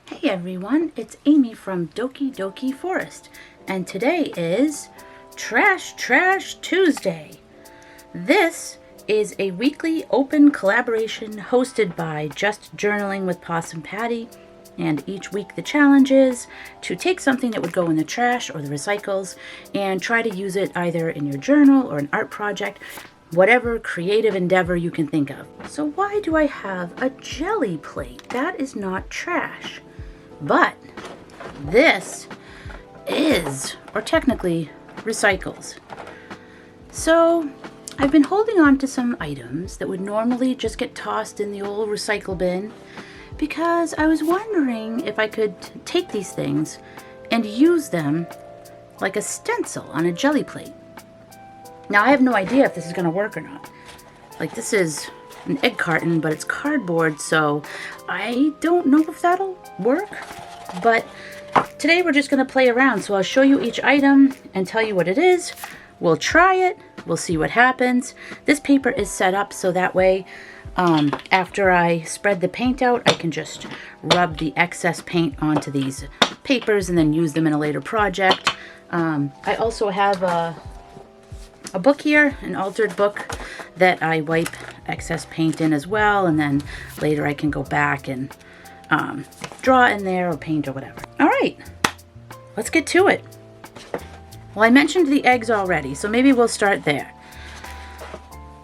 Hey everyone, it's Amy from Doki Doki Forest, and today is Trash Trash Tuesday. This is a weekly open collaboration hosted by Just Journaling with Possum Patty, and each week the challenge is to take something that would go in the trash or the recycles and try to use it either in your journal or an art project, whatever creative endeavor you can think of. So why do I have a jelly plate? That is not trash. But this is, or technically, recycles. So I've been holding on to some items that would normally just get tossed in the old recycle bin because I was wondering if I could take these things and use them like a stencil on a jelly plate. Now I have no idea if this is going to work or not. Like, this is an egg carton, but it's cardboard, so I don't know if that'll work. But today we're just going to play around, so I'll show you each item and tell you what it is. We'll try it, we'll see what happens. This paper is set up so that way after I spread the paint out, I can just rub the excess paint onto these papers and then use them in a later project. I also have a book here, an altered book that I wipe excess paint in as well, and then later I can go back and draw in there or paint or whatever. All right, let's get to it. Well, I mentioned the eggs already, so maybe we'll start there.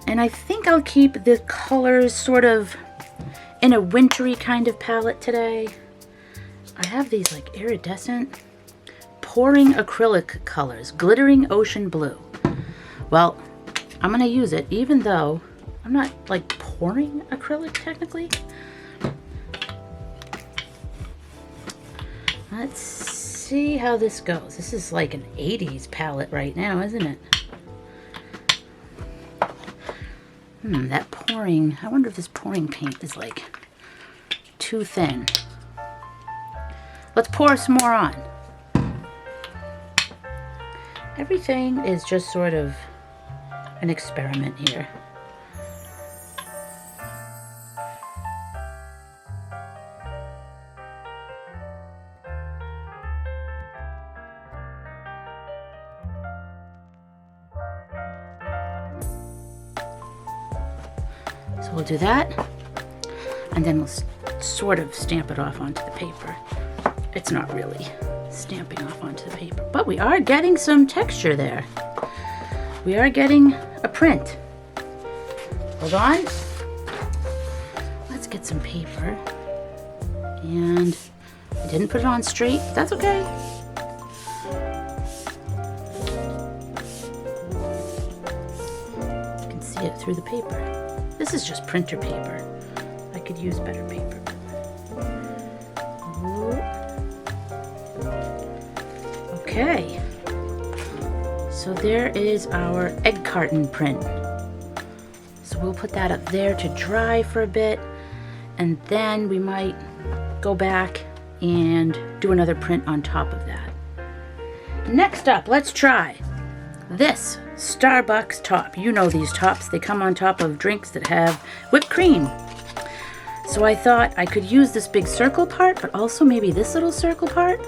And I think I'll keep the colors sort of in a wintry kind of palette today. I have these like iridescent pouring acrylic colors, glittering ocean blue. Well, I'm going to use it even though I'm not like pouring acrylic technically. Let's see how this goes. This is like an 80s palette right now, isn't it? That pouring, I wonder if this pouring paint is like too thin. Let's pour some more on. Everything is just sort of an experiment here. So we'll do that, and then we'll sort of stamp it off onto the paper. It's not really stamping off onto the paper, but we are getting some texture there. We are getting a print. Hold on. Let's get some paper. And I didn't put it on straight. That's okay. You can see it through the paper. This is just printer paper. I could use better paper. Okay. So there is our egg carton print. So we'll put that up there to dry for a bit, and then we might go back and do another print on top of that. Next up, let's try this Starbucks top. You know these tops, they come on top of drinks that have whipped cream. So I thought I could use this big circle part, but also maybe this little circle part.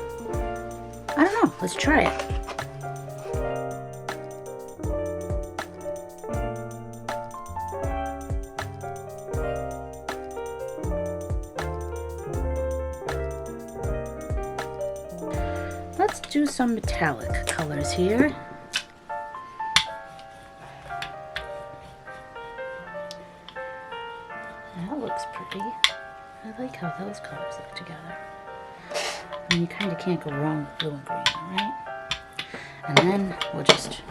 I don't know, let's try it. Let's do some metallic colors here. That looks pretty. I like how those colors look together. And you kind of can't go wrong with blue and green, right? And then we'll just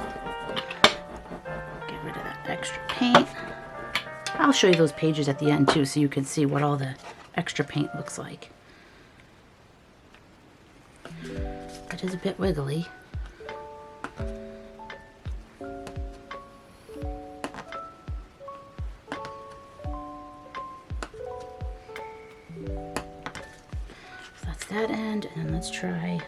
get rid of that extra paint. I'll show you those pages at the end too, so you can see what all the extra paint looks like. It is a bit wiggly. So that's that end, and let's try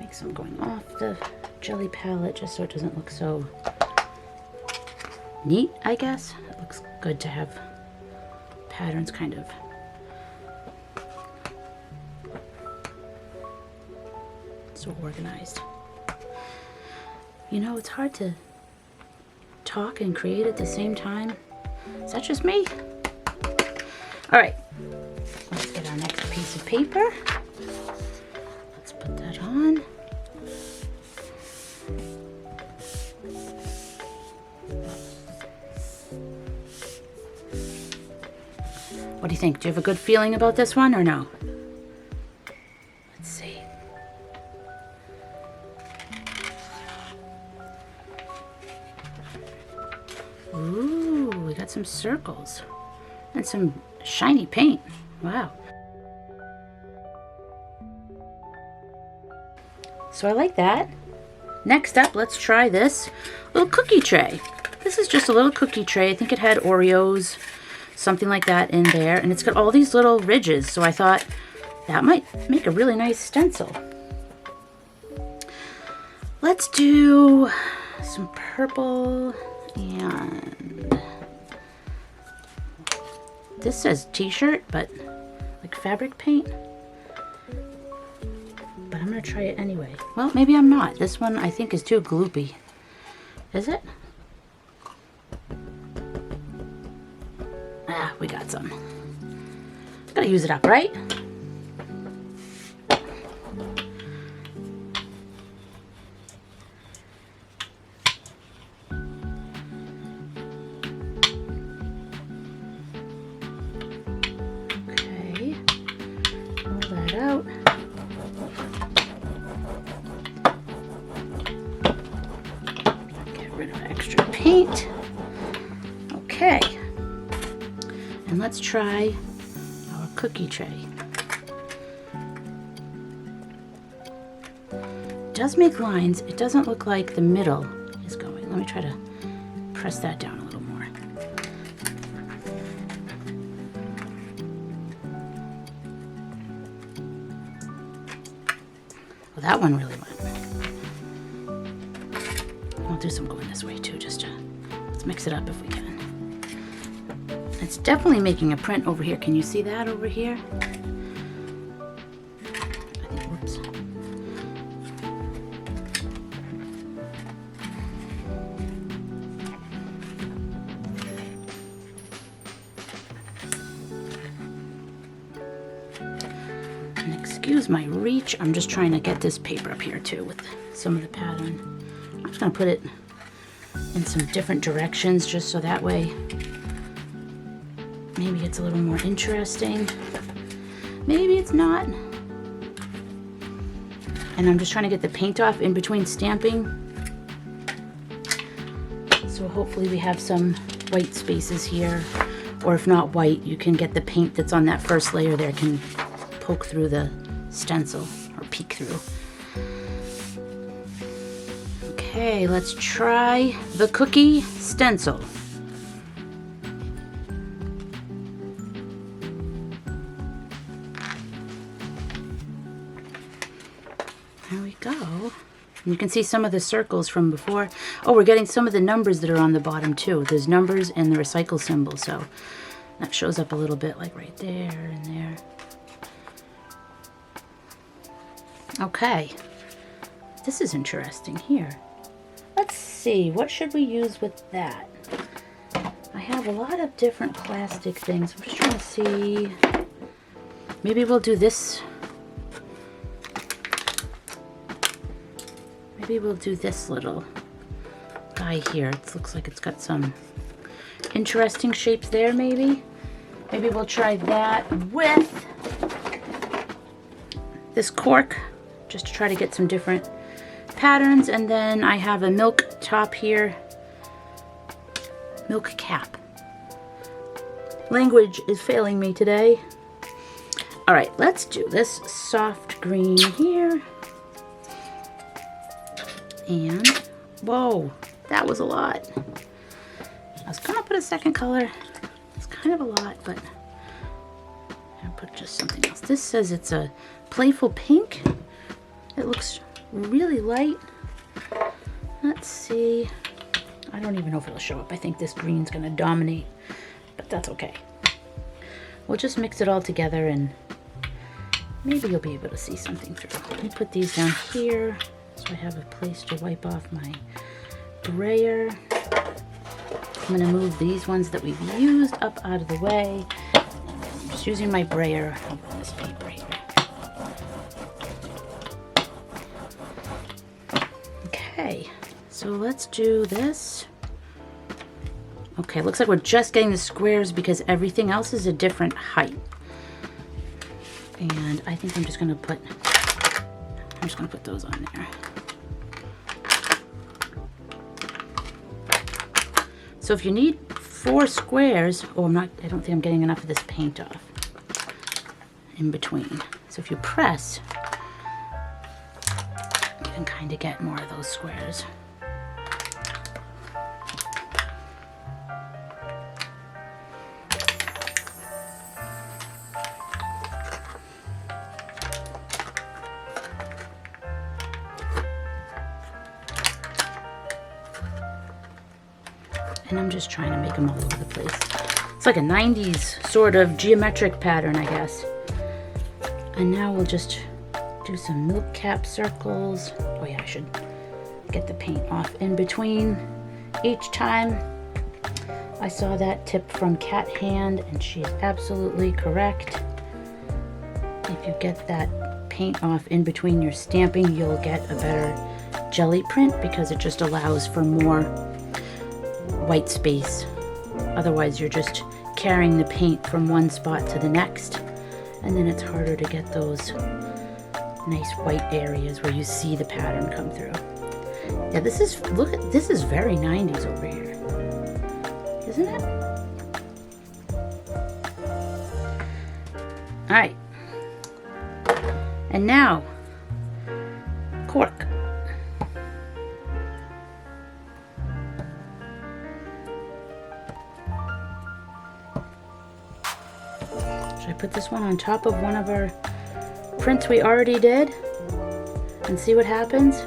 make some going off the jelly palette just so it doesn't look so neat, I guess. It looks good to have patterns kind of so organized. You know, it's hard to talk and create at the same time. Is that just me? All right, let's get our next piece of paper. Let's put that on. What do you think? Do you have a good feeling about this one or no? Let's see. Ooh, we got some circles and some shiny paint. Wow. So I like that. Next up, let's try this little cookie tray. This is just a little cookie tray. I think it had Oreos, something like that in there. And it's got all these little ridges. So I thought that might make a really nice stencil. Let's do some purple and this says t-shirt, but like fabric paint. But I'm gonna try it anyway. Well, maybe I'm not. This one I think is too gloopy. Is it? Ah, we got some. Gotta use it up, right? Okay, pull that out. Get rid of extra paint. Okay. And let's try our cookie tray. It does make lines. It doesn't look like the middle is going. Let me try to press that down a little more. Well, that one really went. I'll do some going this way too, just to let's mix it up if we can. It's definitely making a print over here. Can you see that over here? I think, whoops. And excuse my reach. I'm just trying to get this paper up here too with some of the pattern. I'm just gonna put it in some different directions just so that way maybe it's a little more interesting. Maybe it's not. And I'm just trying to get the paint off in between stamping. So hopefully we have some white spaces here. Or if not white, you can get the paint that's on that first layer there can poke through the stencil or peek through. Okay, let's try the cookie stencil. There we go. And you can see some of the circles from before. Oh, we're getting some of the numbers that are on the bottom too. There's numbers and the recycle symbol, so that shows up a little bit like right there and there. Okay, this is interesting here. Let's see, what should we use with that? I have a lot of different plastic things. I'm just trying to see. Maybe we'll do this. Maybe we'll do this little guy here. It looks like it's got some interesting shapes there, maybe. Maybe we'll try that with this cork, just to try to get some different patterns. And then I have a milk top here, milk cap. Language is failing me today. All right, let's do this soft green here. And, whoa, that was a lot. I was gonna put a second color. It's kind of a lot, but I'll put just something else. This says it's a playful pink. It looks really light. Let's see. I don't even know if it'll show up. I think this green's gonna dominate, but that's okay. We'll just mix it all together and maybe you'll be able to see something through. Let me put these down here so I have a place to wipe off my brayer. I'm gonna move these ones that we've used up out of the way. I'm just using my brayer on this paper here. Okay, so let's do this. Okay, looks like we're just getting the squares because everything else is a different height. And I think I'm just gonna put those on there. So if you need 4 squares, oh, I don't think I'm getting enough of this paint off in between. So if you press, you can kind of get more of those squares. And I'm just trying to make them all over the place. It's like a 90s sort of geometric pattern, I guess. And now we'll just do some milk cap circles. Oh yeah, I should get the paint off in between each time. I saw that tip from Cat Hand and she is absolutely correct. If you get that paint off in between your stamping, you'll get a better jelly print because it just allows for more white space. Otherwise you're just carrying the paint from one spot to the next, and then it's harder to get those nice white areas where you see the pattern come through. Yeah, this is very 90s over here, isn't it? All right, and now cork. Should I put this one on top of one of our prints we already did and see what happens?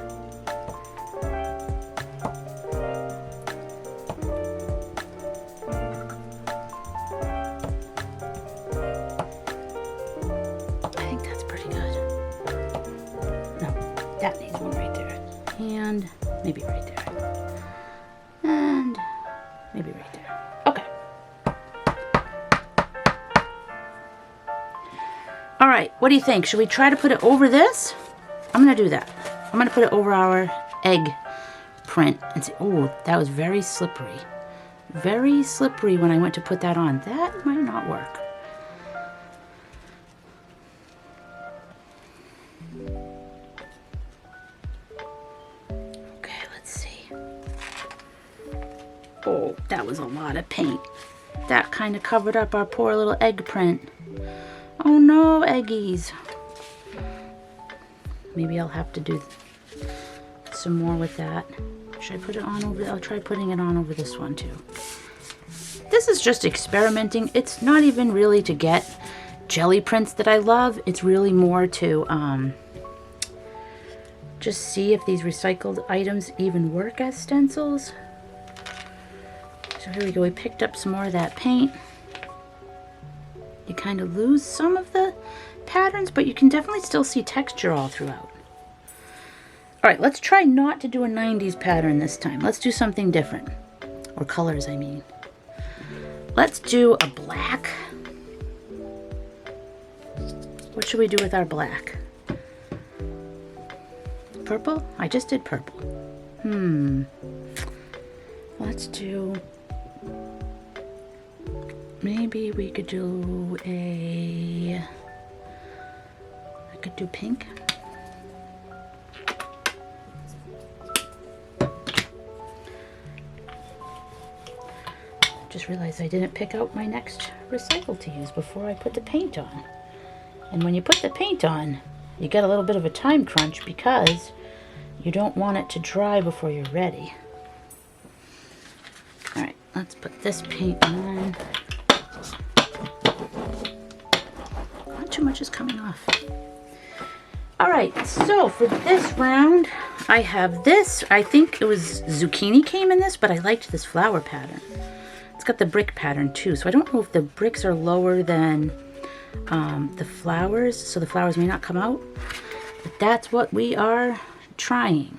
I think that's pretty good. No, that needs one right there. And maybe right there. And maybe right there. Okay. All right, what do you think? Should we try to put it over this? I'm gonna do that. I'm gonna put it over our egg print and see. Oh, that was very slippery. Very slippery when I went to put that on. That might not work. Okay, let's see. Oh, that was a lot of paint. That kind of covered up our poor little egg print. Oh no, eggies. Maybe I'll have to do some more with that. Should I put it on over? I'll try putting it on over this one too. This is just experimenting. It's not even really to get jelly prints that I love. It's really more to just see if these recycled items even work as stencils. So here we go. We picked up some more of that paint. You kind of lose some of the patterns, but you can definitely still see texture all throughout. All right, let's try not to do a 90s pattern this time. Let's do something different. Or colors, I mean. Let's do a black. What should we do with our black? Purple? I just did purple. Let's do... Maybe we could do I could do pink. Just realized I didn't pick out my next recycle to use before I put the paint on. And when you put the paint on, you get a little bit of a time crunch because you don't want it to dry before you're ready. All right, let's put this paint on. Not too much is coming off. All right, so for this round, I have this. I think it was zucchini came in this, but I liked this flower pattern. It's got the brick pattern too, so I don't know if the bricks are lower than the flowers, so the flowers may not come out. But that's what we are trying.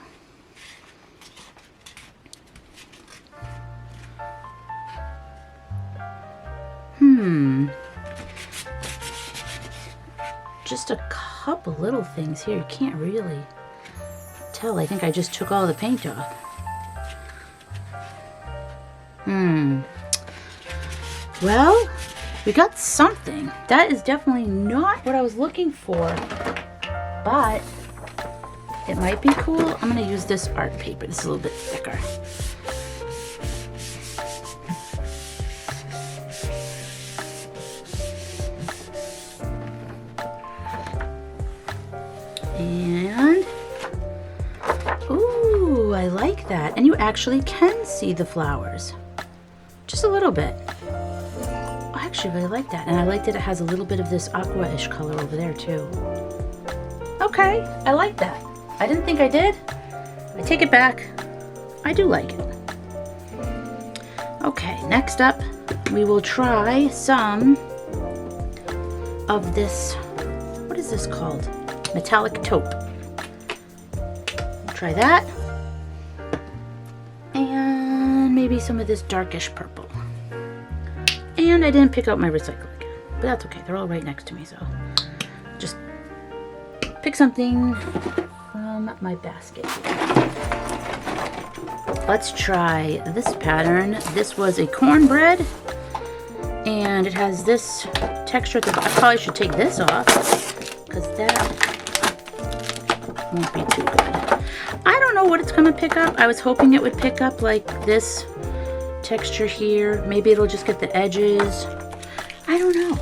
Just a couple little things here. You can't really tell. I think I just took all the paint off. Well, we got something. That is definitely not what I was looking for, but it might be cool. I'm going to use this art paper. This is a little bit thicker. And, ooh, I like that. And you actually can see the flowers. Just a little bit. I actually really like that. And I like that it has a little bit of this aqua-ish color over there too. Okay, I like that. I didn't think I did. I take it back. I do like it. Okay, next up, we will try some of this, what is this called? Metallic taupe. Try that. And maybe some of this darkish purple. And I didn't pick out my recycle again, but that's okay. They're all right next to me, so just pick something from my basket. Let's try this pattern. This was a cornbread, and it has this texture. I probably should take this off because that won't be too good. I don't know what it's gonna pick up. I was hoping it would pick up like this texture here. Maybe it'll just get the edges. I don't know.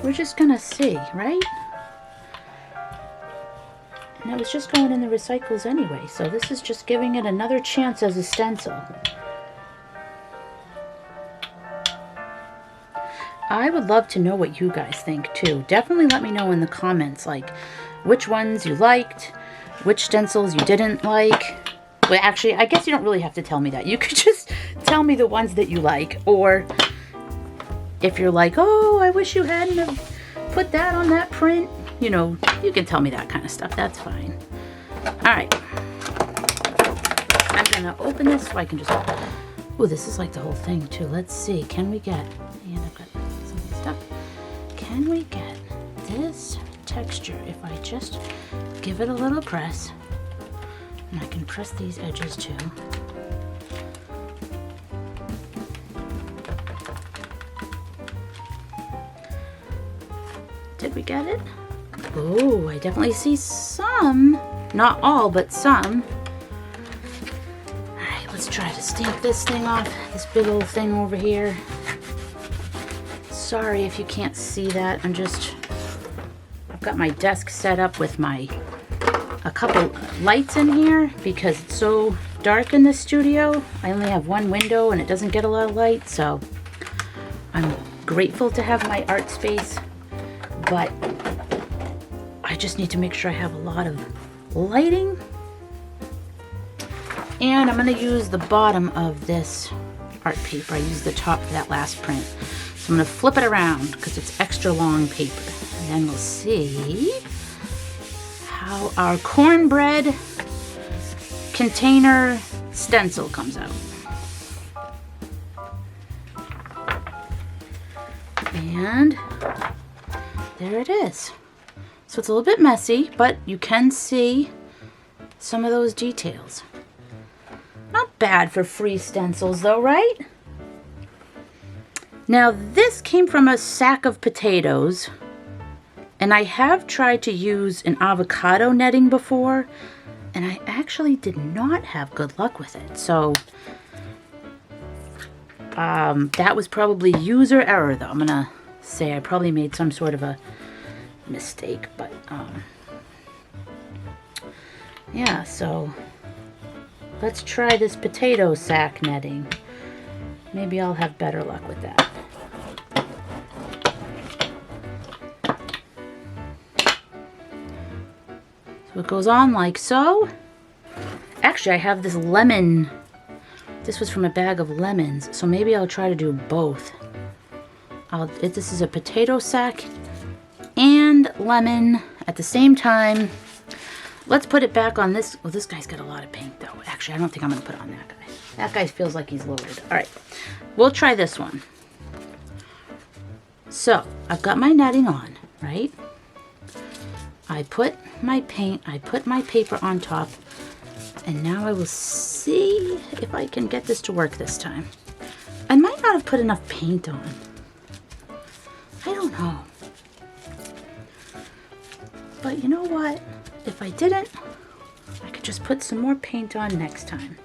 We're just gonna see, right? And it was just going in the recycles anyway, so this is just giving it another chance as a stencil. I would love to know what you guys think too. Definitely let me know in the comments, like which ones you liked, which stencils you didn't like. Well, actually, I guess you don't really have to tell me that. You could just tell me the ones that you like, or if you're like, oh, I wish you hadn't have put that on that print, you know, you can tell me that kind of stuff. That's fine. All right. I'm gonna open this so I can just, oh, this is like the whole thing too. Let's see, can we get, and I've got something stuck. Can we get this texture if I just give it a little press? And I can press these edges too. Did we get it? Oh, I definitely see some. Not all, but some. Alright, let's try to stamp this thing off. This big old thing over here. Sorry if you can't see that. I've got my desk set up with a couple lights in here because it's so dark in this studio. I only have one window and it doesn't get a lot of light, so I'm grateful to have my art space, but I just need to make sure I have a lot of lighting. And I'm going to use the bottom of this art paper. I used the top for that last print. So I'm going to flip it around because it's extra long paper. And then we'll see how our cornbread container stencil comes out. And there it is. So it's a little bit messy, but you can see some of those details. Not bad for free stencils though, right? Now this came from a sack of potatoes, and I have tried to use an avocado netting before, and I actually did not have good luck with it. So that was probably user error though. I'm gonna say I probably made some sort of a mistake, but yeah, so let's try this potato sack netting. Maybe I'll have better luck with that. So it goes on like so. Actually, I have this lemon. This was from a bag of lemons, so maybe I'll try to do both. This is a potato sack and lemon at the same time. Let's put it back on this. Oh, this guy's got a lot of paint though. Actually, I don't think I'm gonna put it on that guy. That guy feels like he's loaded. All right, we'll try this one. So I've got my netting on, right? I put my paint, I put my paper on top, and now I will see if I can get this to work this time. I might not have put enough paint on. I don't know. But you know what? If I didn't, I could just put some more paint on next time.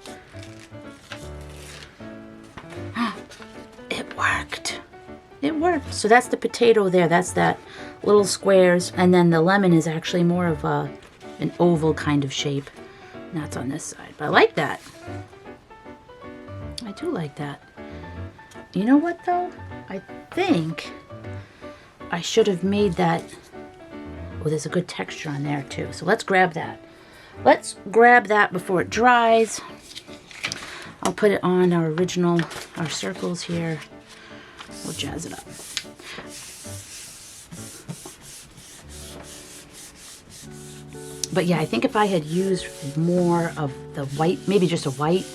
It worked. It worked. So that's the potato there. That's that little squares. And then the lemon is actually more of an oval kind of shape. And that's on this side. But I like that. I do like that. You know what though? I think I should have made that. Oh, there's a good texture on there too. So let's grab that. Let's grab that before it dries. I'll put it on our circles here. We'll jazz it up. But yeah, I think if I had used more of the white, maybe just a white,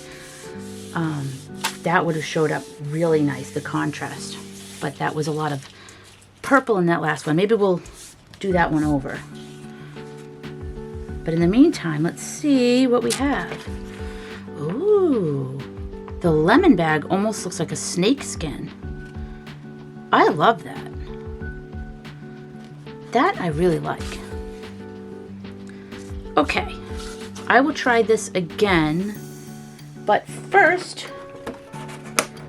that would have showed up really nice, the contrast. But that was a lot of purple in that last one. Maybe we'll do that one over. But in the meantime, let's see what we have. Ooh, the lemon bag almost looks like a snake skin. I love that. That I really like. Okay, I will try this again, but first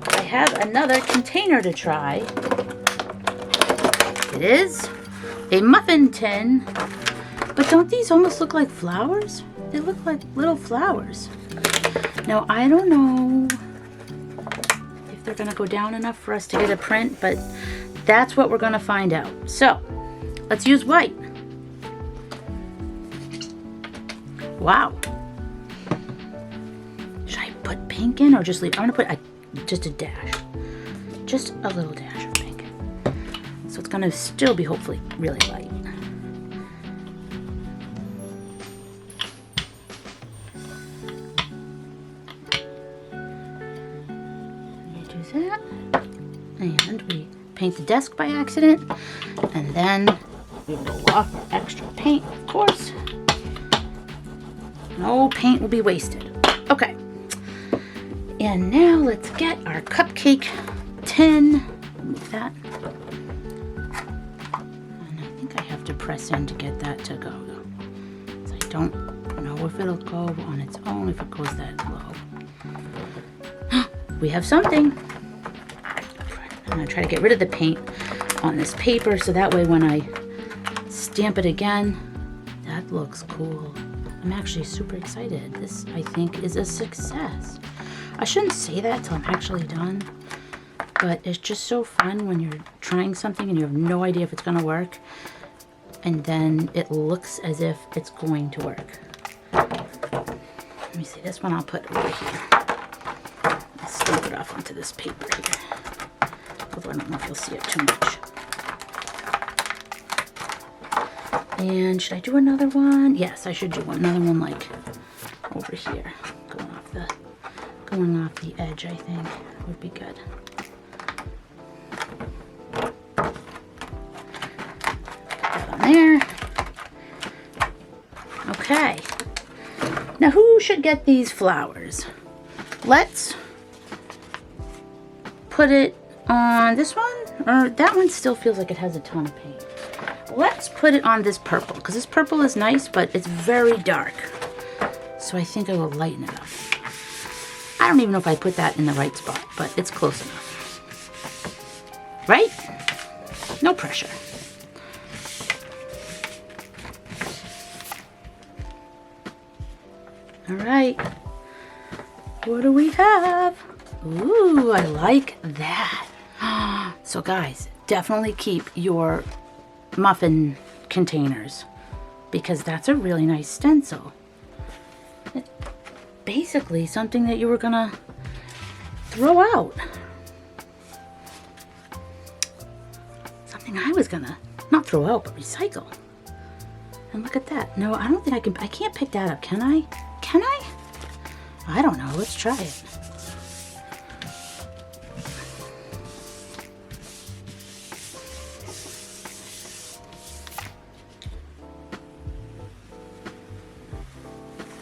I have another container to try. It is a muffin tin, but don't these almost look like flowers? They look like little flowers. Now, I don't know if they're gonna go down enough for us to get a print, but that's what we're gonna find out. So, let's use white. Wow. Should I put pink in or just leave? I'm gonna put just a dash. Just a little dash of pink. So it's gonna still be hopefully really light. That, and we paint the desk by accident, and then we roll off our extra paint, of course. No paint will be wasted. Okay, and now let's get our cupcake tin. Move that, and I think I have to press in to get that to go, so I don't know if it'll go on its own if it goes that low. We have something. I'm going to try to get rid of the paint on this paper so that way when I stamp it again, that looks cool. I'm actually super excited. This, I think, is a success. I shouldn't say that till I'm actually done, but it's just so fun when you're trying something and you have no idea if it's going to work, and then it looks as if it's going to work. Let me see, this one I'll put over here. I'll stamp it off onto this paper here. Although I don't know if you'll see it too much. And should I do another one? Yes, I should do another one like over here. Going off the edge, I think would be good. Put that on there. Okay. Now who should get these flowers? Let's put it on this one, or that one still feels like it has a ton of paint. Let's put it on this purple, because this purple is nice, but it's very dark. So I think I will lighten it up. I don't even know if I put that in the right spot, but it's close enough. Right? No pressure. All right. What do we have? Ooh, I like that. So guys, definitely keep your muffin containers because that's a really nice stencil. It's basically something that you were gonna throw out. Something I was gonna, not throw out, but recycle. And look at that. No, I don't think I can't pick that up, can I? Can I? I don't know, let's try it.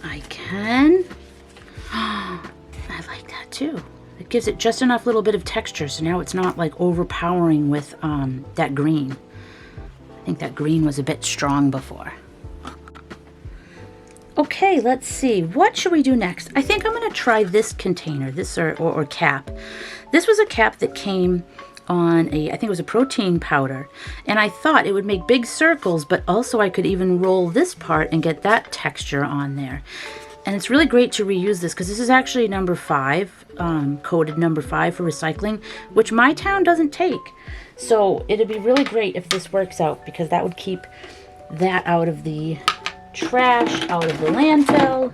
I can. I like that too. It gives it just enough little bit of texture, so now it's not like overpowering with that green. I think that green was a bit strong before. Okay, let's see. What should we do next? I think I'm going to try this container, this or cap. This was a cap that came on I think it was a protein powder, and I thought it would make big circles, but also I could even roll this part and get that texture on there. And it's really great to reuse this because this is actually number 5, coded number 5 for recycling, which my town doesn't take. So it'd be really great if this works out, because that would keep that out of the trash, out of the landfill.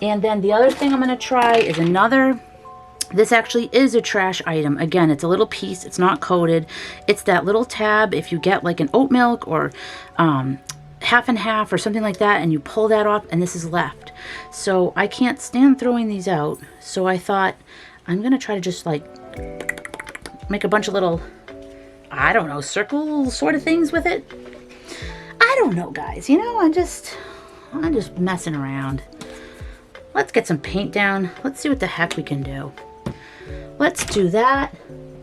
And then the other thing I'm going to try is another. This actually is a trash item. Again, it's a little piece. It's not coated. It's that little tab. If you get like an oat milk or half and half or something like that, and you pull that off, and this is left. So I can't stand throwing these out. So I thought I'm going to try to just like make a bunch of little, I don't know, circle sort of things with it. I don't know, guys. You know, I'm just messing around. Let's get some paint down. Let's see what the heck we can do. Let's do that.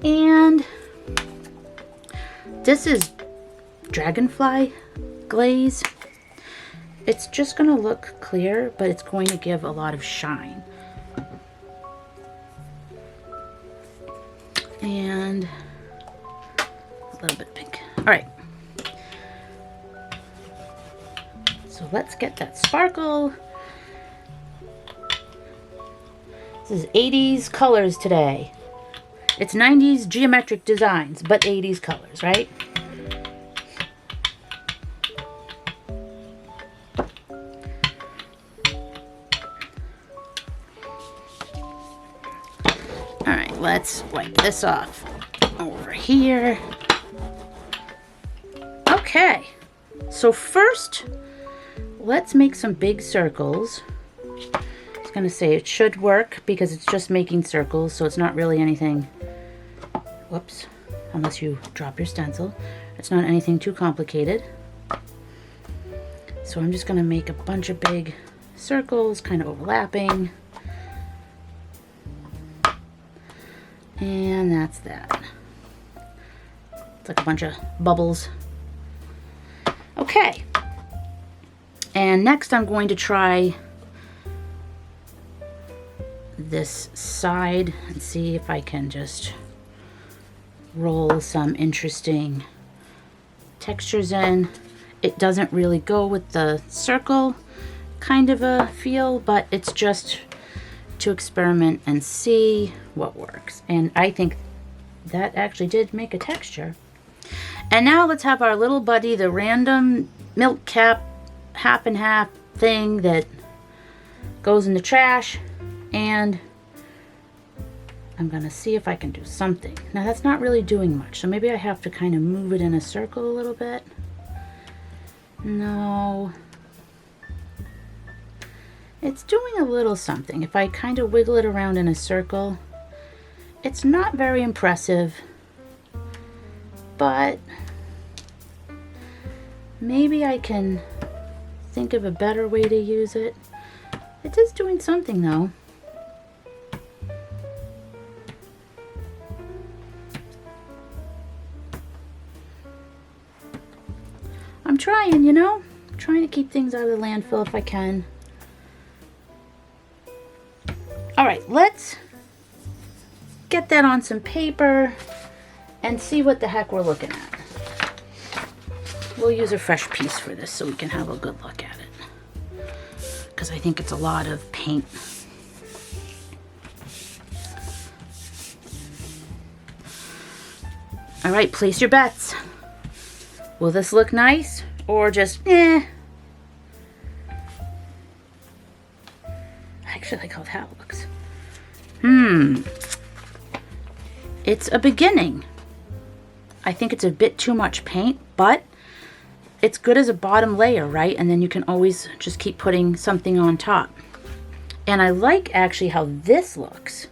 And this is dragonfly glaze. It's just going to look clear, but it's going to give a lot of shine. And a little bit of pink. All right. So let's get that sparkle. This is 80s colors today. It's 90s geometric designs, but 80s colors, right? All right, let's wipe this off over here. Okay, so first, let's make some big circles. I was going to say it should work because it's just making circles, so it's not really anything, whoops, unless you drop your stencil. It's not anything too complicated. So I'm just going to make a bunch of big circles, kind of overlapping. And that's that. It's like a bunch of bubbles. Okay. And next I'm going to try this side and see if I can just roll some interesting textures in. It doesn't really go with the circle kind of a feel, but it's just to experiment and see what works. And I think that actually did make a texture. And now let's have our little buddy, the random milk cap half and half thing that goes in the trash. And I'm gonna see if I can do something. Now that's not really doing much, so maybe I have to kind of move it in a circle a little bit. No. It's doing a little something. If I kind of wiggle it around in a circle, it's not very impressive, but maybe I can think of a better way to use it. It is doing something though. I'm trying, you know? I'm trying to keep things out of the landfill if I can. All right, let's get that on some paper and see what the heck we're looking at. We'll use a fresh piece for this so we can have a good look at it, because I think it's a lot of paint. All right, place your bets. Will this look nice or just I actually like how that looks. It's a beginning. I think it's a bit too much paint, but it's good as a bottom layer, right? And then you can always just keep putting something on top. And I like actually how this looks.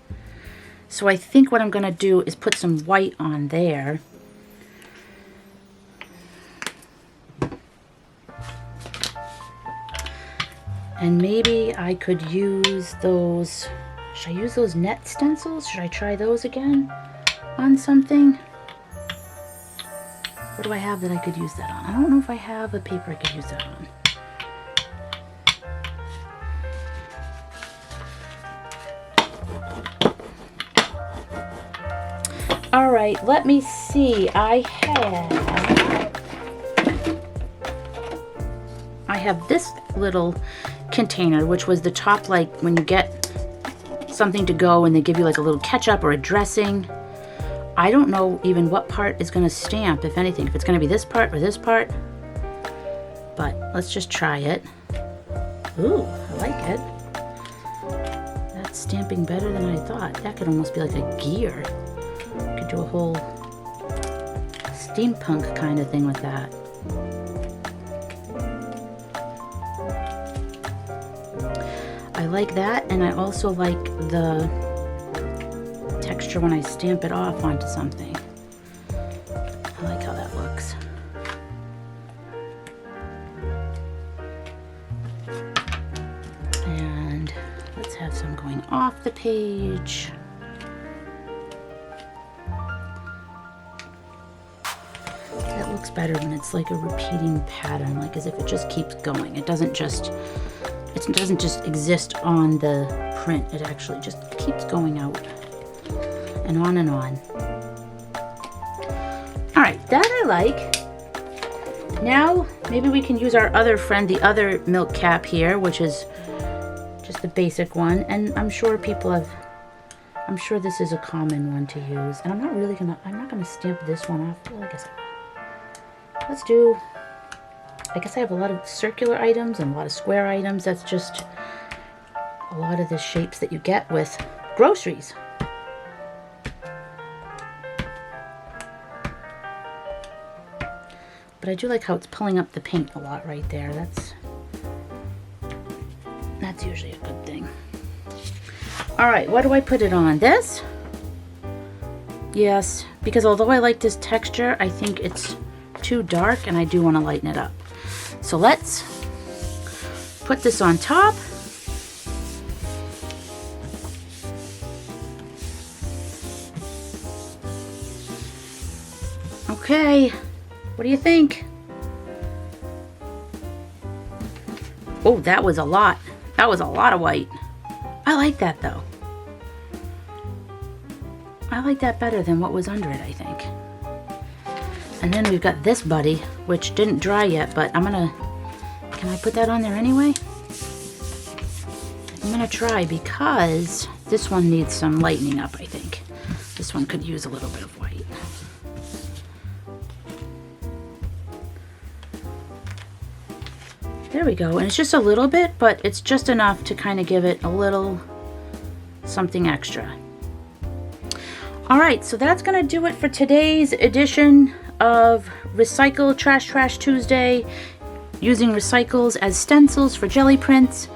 So I think what I'm gonna do is put some white on there. And maybe I could use those, should I use those net stencils? Should I try those again on something? What do I have that I could use that on? I don't know if I have a paper I could use that on. All right, let me see. I have this little container, which was the top, like when you get something to go and they give you like a little ketchup or a dressing. I don't know even what part is going to stamp, if anything, if it's going to be this part or this part. But let's just try it. Ooh, I like it. That's stamping better than I thought. That could almost be like a gear. Could do a whole steampunk kind of thing with that. I like that, and I also like the texture when I stamp it off onto something. I like how that looks. And let's have some going off the page. That looks better when it's like a repeating pattern, like as if it just keeps going. It doesn't just exist on the print. It actually just keeps going out and on and on. All right, that I like. Now maybe we can use our other friend, the other milk cap here, which is just the basic one. And I'm sure I'm sure this is a common one to use. And I'm not gonna stamp this one off. Well, I guess I guess I have a lot of circular items and a lot of square items. That's just a lot of the shapes that you get with groceries. But I do like how it's pulling up the paint a lot right there. That's usually a good thing. All right, what do I put it on? This? Yes, because although I like this texture, I think it's too dark and I do want to lighten it up. So let's put this on top. Okay, what do you think? Oh, that was a lot. That was a lot of white. I like that though. I like that better than what was under it, I think. And then we've got this buddy, which didn't dry yet, but can I put that on there anyway? I'm gonna try because this one needs some lightening up, I think. This one could use a little bit of white. There we go, and it's just a little bit, but it's just enough to kind of give it a little something extra. All right, so that's gonna do it for today's edition of Recycle Trash Trash Tuesday, using recycles as stencils for jelly prints.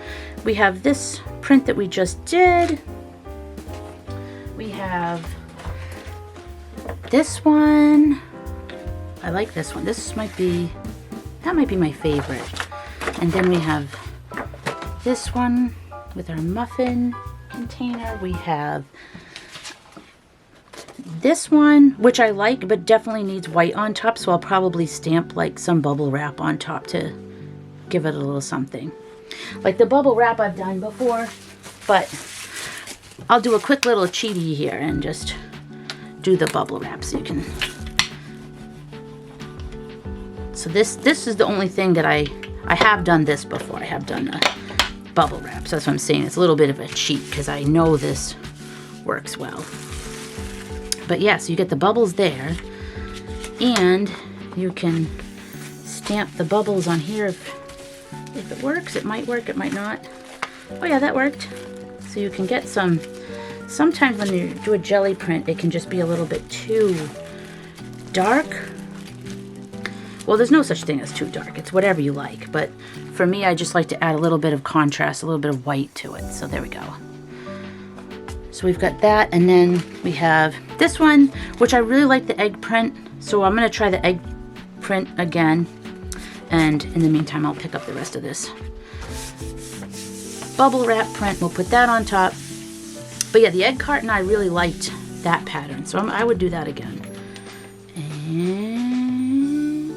We have this print that we just did. We have this one. I like this one. That might be my favorite. And then we have this one with our muffin container. We have this one, which I like, but definitely needs white on top, so I'll probably stamp like some bubble wrap on top to give it a little something. Like the bubble wrap I've done before, but I'll do a quick little cheaty here and just do the bubble wrap so you can. So this is the only thing that I have done this before. I have done the bubble wrap, so that's what I'm saying. It's a little bit of a cheat because I know this works well. But yeah, so you get the bubbles there, and you can stamp the bubbles on here if it works. It might work, it might not. Oh yeah, that worked. So you can get some, sometimes when you do a jelly print, it can just be a little bit too dark. Well, there's no such thing as too dark. It's whatever you like. But for me, I just like to add a little bit of contrast, a little bit of white to it. So there we go. So we've got that, and then we have this one, which I really like the egg print. So I'm going to try the egg print again. And in the meantime, I'll pick up the rest of this bubble wrap print. We'll put that on top. But yeah, the egg carton, I really liked that pattern. So I would do that again. And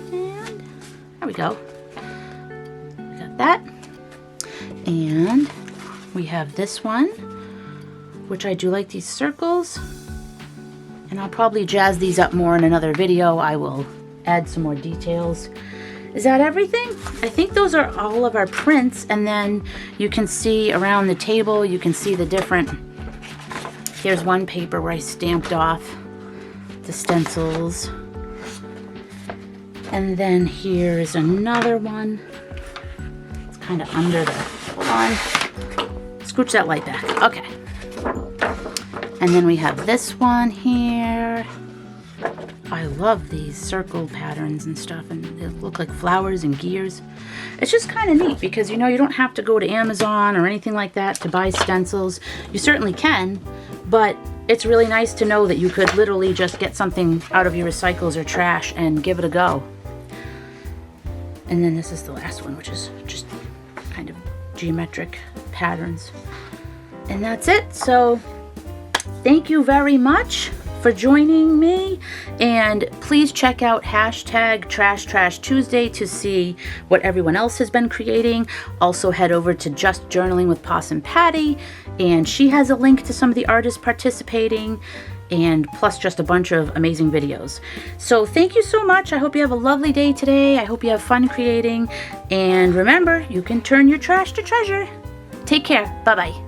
there we go. We got that. And we have this one, which I do like these circles. And I'll probably jazz these up more in another video. I will add some more details. Is that everything? I think those are all of our prints, and then you can see around the table, you can see the different, here's one paper where I stamped off the stencils. And then here's another one. It's kind of under the, hold on, scooch that light back, okay. And then we have this one here. I love these circle patterns and stuff, and they look like flowers and gears. It's just kind of neat because, you know, you don't have to go to Amazon or anything like that to buy stencils. You certainly can, but it's really nice to know that you could literally just get something out of your recycles or trash and give it a go. And then this is the last one, which is just kind of geometric patterns. And that's it. So thank you very much for joining me, and please check out hashtag trashtrashtuesday to see what everyone else has been creating. Also head over to Just Journaling with Possum Patty, and she has a link to some of the artists participating, and plus just a bunch of amazing videos. So thank you so much. I hope you have a lovely day today. I hope you have fun creating, and remember, you can turn your trash to treasure. Take care. Bye-bye.